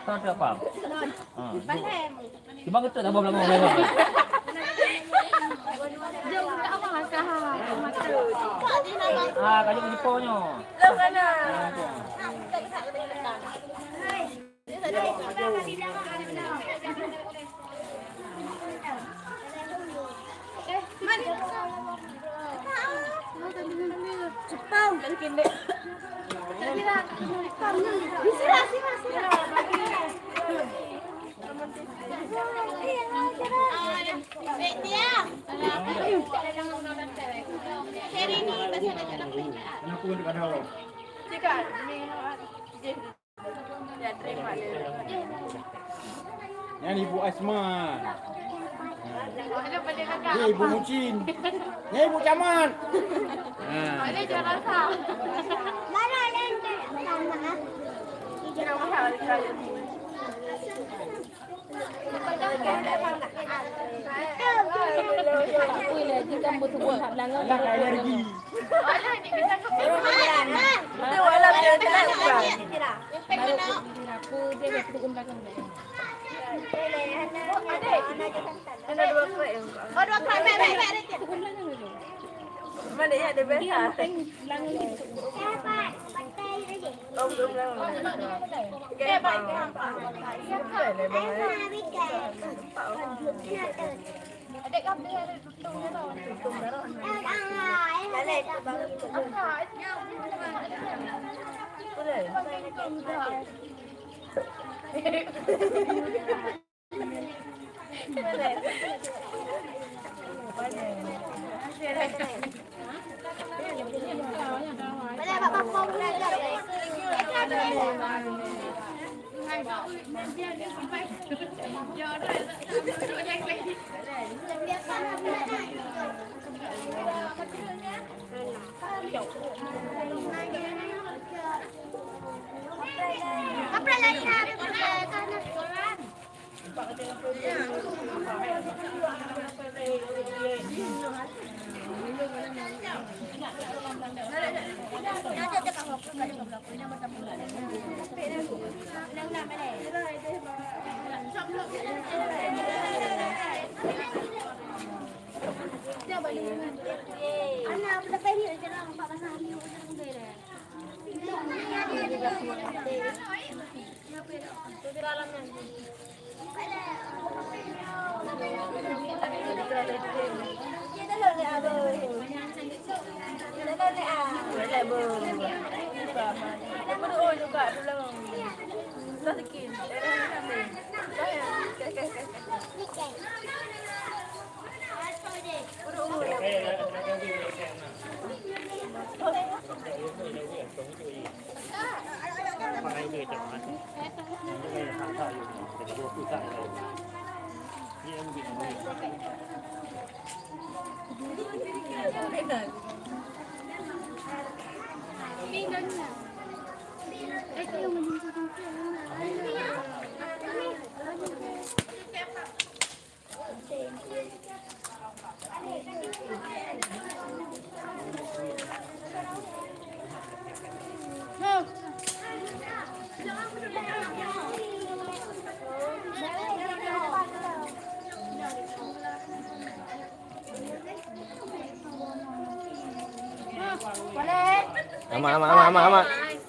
Tahu tak apa? Cuma kita tak boleh ngomong. Kayu jiponya. Jepang mungkin deh. Ini Ibu Asma. Ini Ibu Mucin. Ini Ibu Camat. Ini jangan salah. Mana yang sama? Jangan salah. Mana ya ada besar. Ông đúng là cái bằng cái này bằng cái ông đưa tung nó rồi tung nó rồi cái này ông hỏi bây giờ bạn không ra được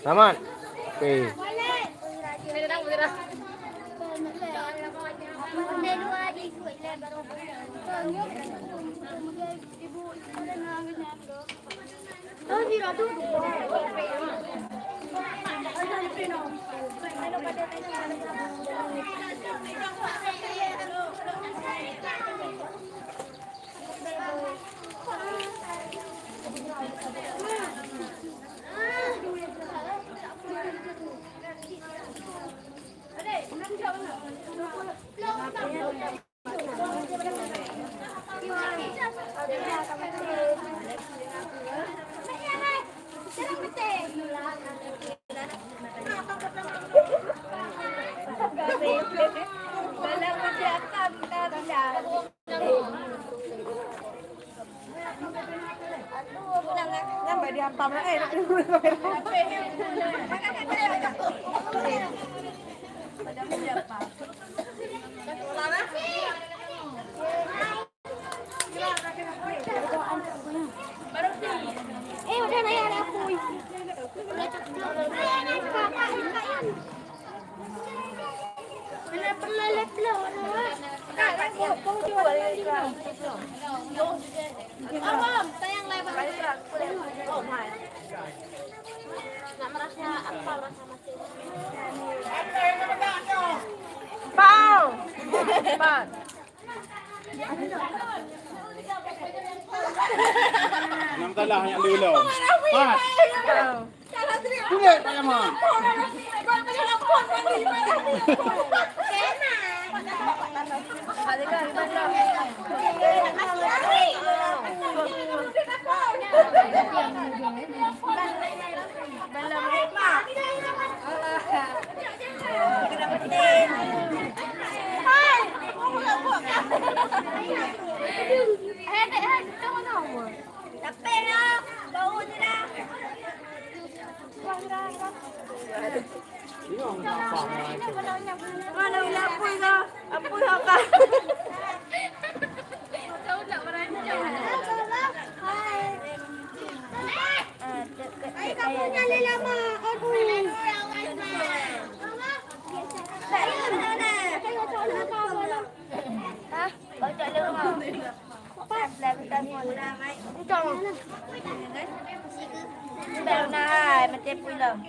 Aman. Oke. Nyampe di atas, Awam, sayang lebar. Oh my. Nggak merasa apa rasa masih. Bao. Bạn. Nam talah yang lulong. Mat. Kulit Pak Yaman. Mana boleh apa ke? Apa yang kau? Bèo này, mà chép vui lắm.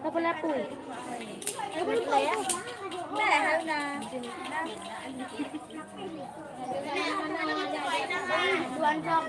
Nó có lá bùi. Mẹ hơn nè. Tuan không?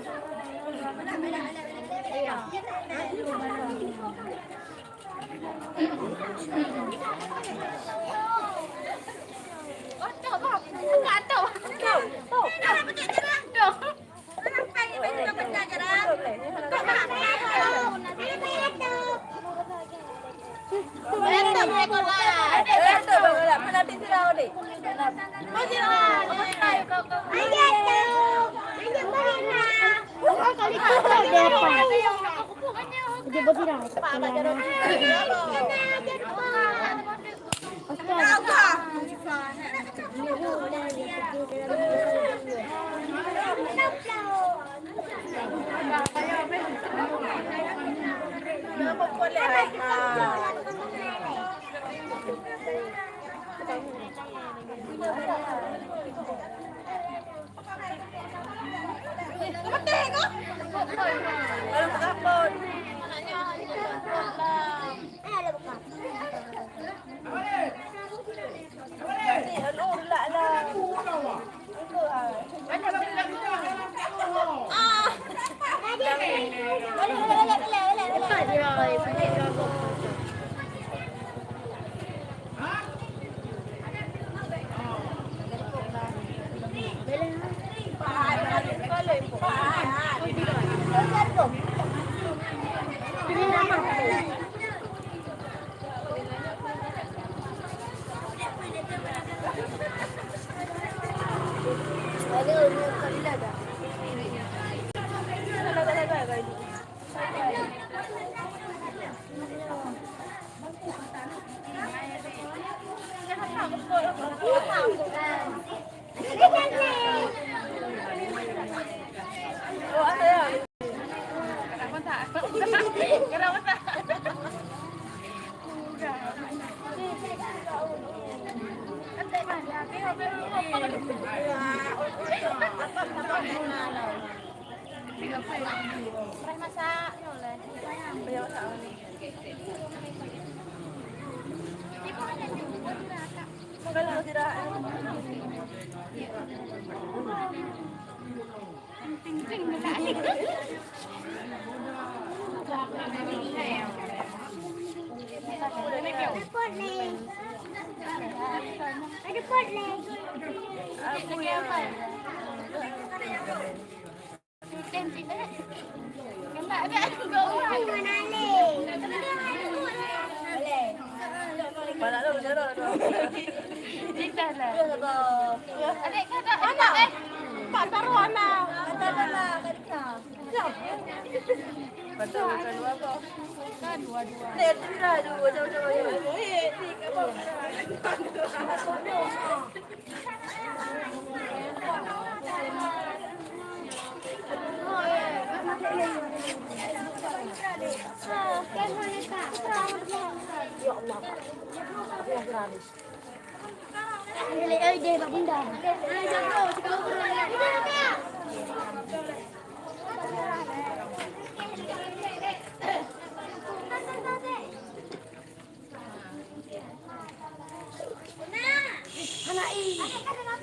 Dili ay day babunda. Ay jago, siguro ko na yan. Hanai.